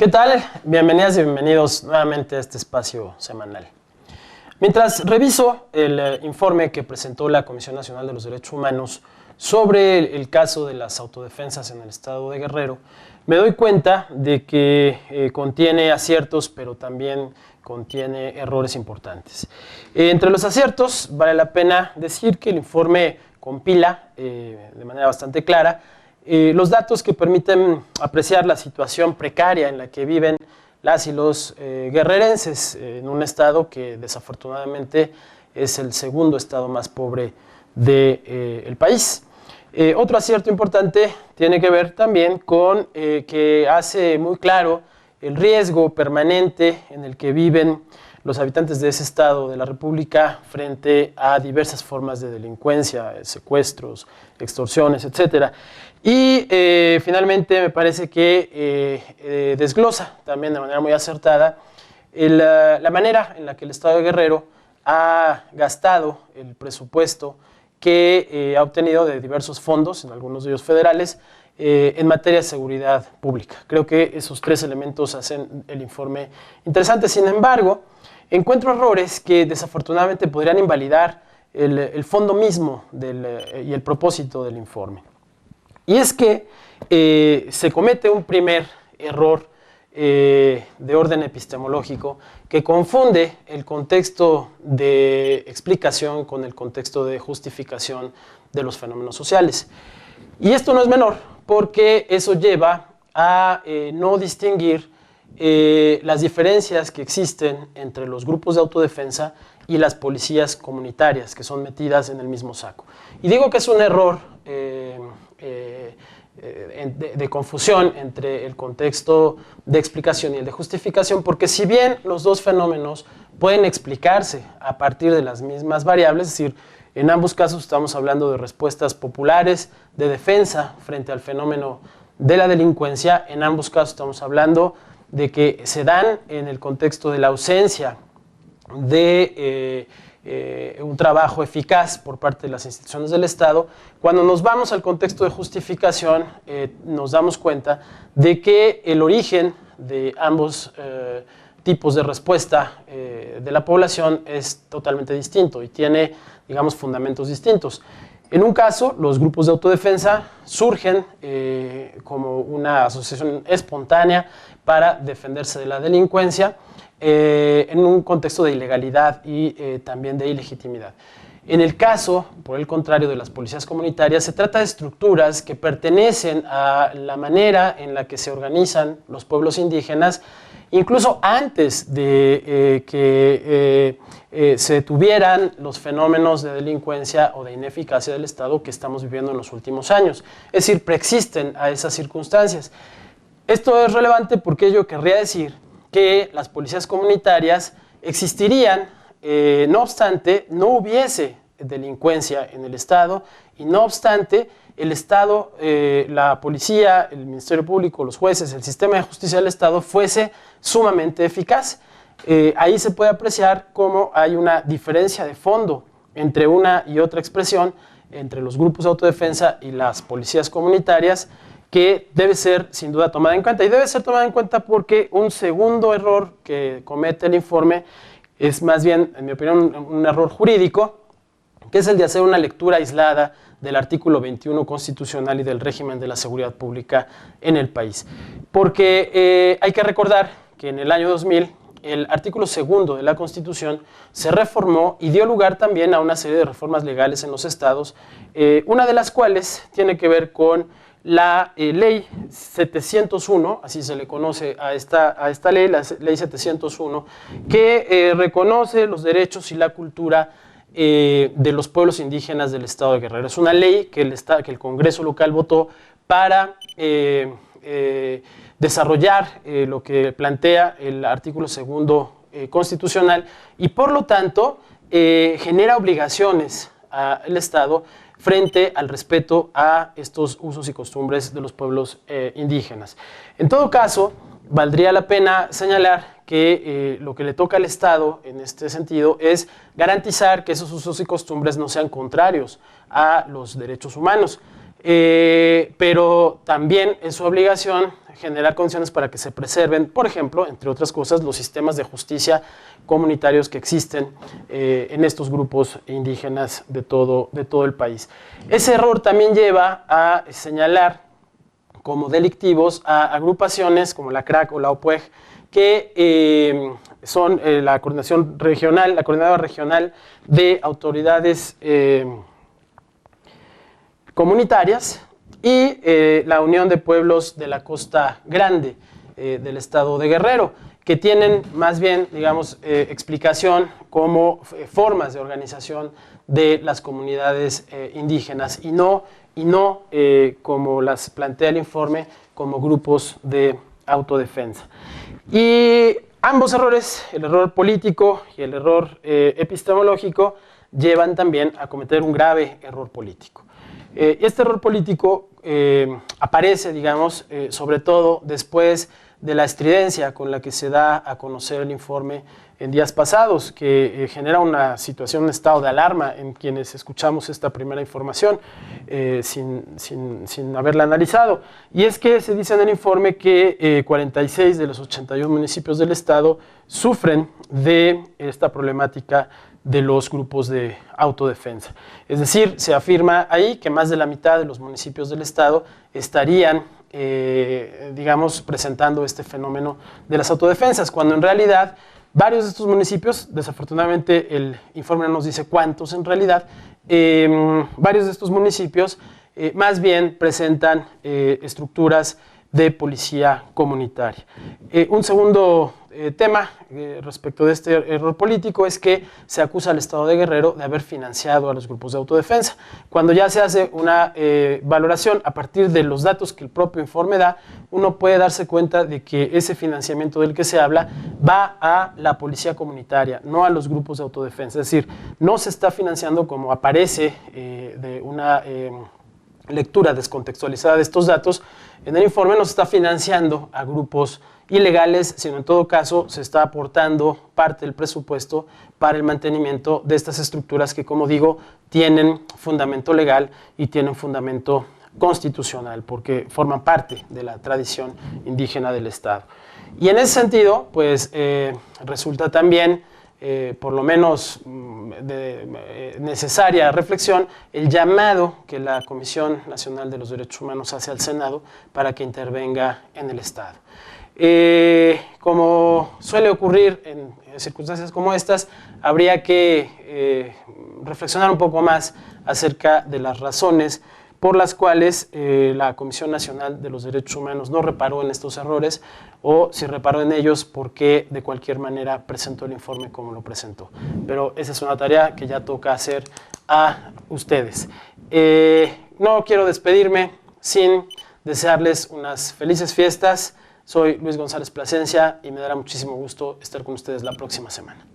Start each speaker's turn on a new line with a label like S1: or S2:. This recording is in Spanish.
S1: ¿Qué tal? Bienvenidas y bienvenidos nuevamente a este espacio semanal. Mientras reviso el informe que presentó la Comisión Nacional de los Derechos Humanos sobre el caso de las autodefensas en el estado de Guerrero, me doy cuenta de que contiene aciertos, pero también contiene errores importantes. Entre los aciertos, vale la pena decir que el informe compila de manera bastante clara los datos que permiten apreciar la situación precaria en la que viven las y los guerrerenses en un estado que desafortunadamente es el segundo estado más pobre del país. Otro acierto importante tiene que ver también con que hace muy claro el riesgo permanente en el que viven los habitantes de ese estado de la República frente a diversas formas de delincuencia, secuestros, extorsiones, etc. Y finalmente me parece que desglosa también de manera muy acertada la manera en la que el estado de Guerrero ha gastado el presupuesto que ha obtenido de diversos fondos, en algunos de ellos federales, en materia de seguridad pública. Creo que esos tres elementos hacen el informe interesante. Sin embargo, encuentro errores que desafortunadamente podrían invalidar el fondo mismo y el propósito del informe. Y es que se comete un primer error de orden epistemológico que confunde el contexto de explicación con el contexto de justificación de los fenómenos sociales. Y esto no es menor, porque eso lleva a no distinguir las diferencias que existen entre los grupos de autodefensa y las policías comunitarias, que son metidas en el mismo saco. Y digo que es un error de confusión entre el contexto de explicación y el de justificación, porque si bien los dos fenómenos pueden explicarse a partir de las mismas variables, es decir, en ambos casos estamos hablando de respuestas populares de defensa frente al fenómeno de la delincuencia, en ambos casos estamos hablando de que se dan en el contexto de la ausencia de un trabajo eficaz por parte de las instituciones del Estado. Cuando nos vamos al contexto de justificación, nos damos cuenta de que el origen de ambos tipos de respuesta de la población es totalmente distinto y tiene, digamos, fundamentos distintos. En un caso, los grupos de autodefensa surgen como una asociación espontánea para defenderse de la delincuencia en un contexto de ilegalidad y también de ilegitimidad. En el caso, por el contrario, de las policías comunitarias, se trata de estructuras que pertenecen a la manera en la que se organizan los pueblos indígenas, incluso antes de que se detuvieran los fenómenos de delincuencia o de ineficacia del Estado que estamos viviendo en los últimos años. Es decir, preexisten a esas circunstancias. Esto es relevante porque ello querría decir que las policías comunitarias existirían, no obstante, no hubiese delincuencia en el Estado y no obstante, el Estado, la policía, el Ministerio Público, los jueces, el sistema de justicia del Estado fuese sumamente eficaz. Ahí se puede apreciar cómo hay una diferencia de fondo entre una y otra expresión, entre los grupos de autodefensa y las policías comunitarias, que debe ser sin duda tomada en cuenta. Y debe ser tomada en cuenta porque un segundo error que comete el informe es más bien, en mi opinión, un error jurídico, que es el de hacer una lectura aislada del artículo 21 constitucional y del régimen de la seguridad pública en el país. Porque hay que recordar que en el año 2000 el artículo 2 de la Constitución se reformó y dio lugar también a una serie de reformas legales en los estados, una de las cuales tiene que ver con la ley 701, así se le conoce a esta ley, la ley 701, que reconoce los derechos y la cultura de los pueblos indígenas del estado de Guerrero. Es una ley que el Congreso local votó para desarrollar lo que plantea el artículo 2 constitucional y por lo tanto genera obligaciones al Estado frente al respeto a estos usos y costumbres de los pueblos indígenas. En todo caso, valdría la pena señalar que lo que le toca al Estado en este sentido es garantizar que esos usos y costumbres no sean contrarios a los derechos humanos. pero también es su obligación generar condiciones para que se preserven, por ejemplo, entre otras cosas, los sistemas de justicia comunitarios que existen en estos grupos indígenas de todo el país. Ese error también lleva a señalar como delictivos a agrupaciones como la CRAC o la OPUEG, que son la coordinación regional, la coordinadora regional de autoridades comunitarias y la Unión de Pueblos de la Costa Grande del estado de Guerrero, que tienen más bien, digamos, explicación como formas de organización de las comunidades indígenas y no como las plantea el informe, como grupos de autodefensa. Y ambos errores, el error político y el error epistemológico, llevan también a cometer un grave error político. Este error político aparece, digamos, sobre todo después de la estridencia con la que se da a conocer el informe en días pasados, que genera una situación, un estado de alarma en quienes escuchamos esta primera información sin haberla analizado. Y es que se dice en el informe que 46 de los 81 municipios del estado sufren de esta problemática de los grupos de autodefensa. Es decir, se afirma ahí que más de la mitad de los municipios del estado estarían, digamos, presentando este fenómeno de las autodefensas, cuando en realidad varios de estos municipios, desafortunadamente el informe no nos dice cuántos en realidad, varios de estos municipios más bien presentan estructuras de policía comunitaria. Un segundo tema respecto de este error político es que se acusa al Estado de Guerrero de haber financiado a los grupos de autodefensa, cuando ya se hace una valoración a partir de los datos que el propio informe da, uno puede darse cuenta de que ese financiamiento del que se habla va a la policía comunitaria, no a los grupos de autodefensa. Es decir, no se está financiando como aparece de una lectura descontextualizada de estos datos. En el informe no se está financiando a grupos ilegales, sino en todo caso se está aportando parte del presupuesto para el mantenimiento de estas estructuras que, como digo, tienen fundamento legal y tienen fundamento constitucional, porque forman parte de la tradición indígena del Estado. Y en ese sentido, pues resulta también por lo menos de necesaria reflexión, el llamado que la Comisión Nacional de los Derechos Humanos hace al Senado para que intervenga en el Estado. Como suele ocurrir en circunstancias como estas, habría que reflexionar un poco más acerca de las razones por las cuales la Comisión Nacional de los Derechos Humanos no reparó en estos errores, o si reparó en ellos, por qué de cualquier manera presentó el informe como lo presentó. Pero esa es una tarea que ya toca hacer a ustedes. No quiero despedirme sin desearles unas felices fiestas. Soy Luis González Plasencia y me dará muchísimo gusto estar con ustedes la próxima semana.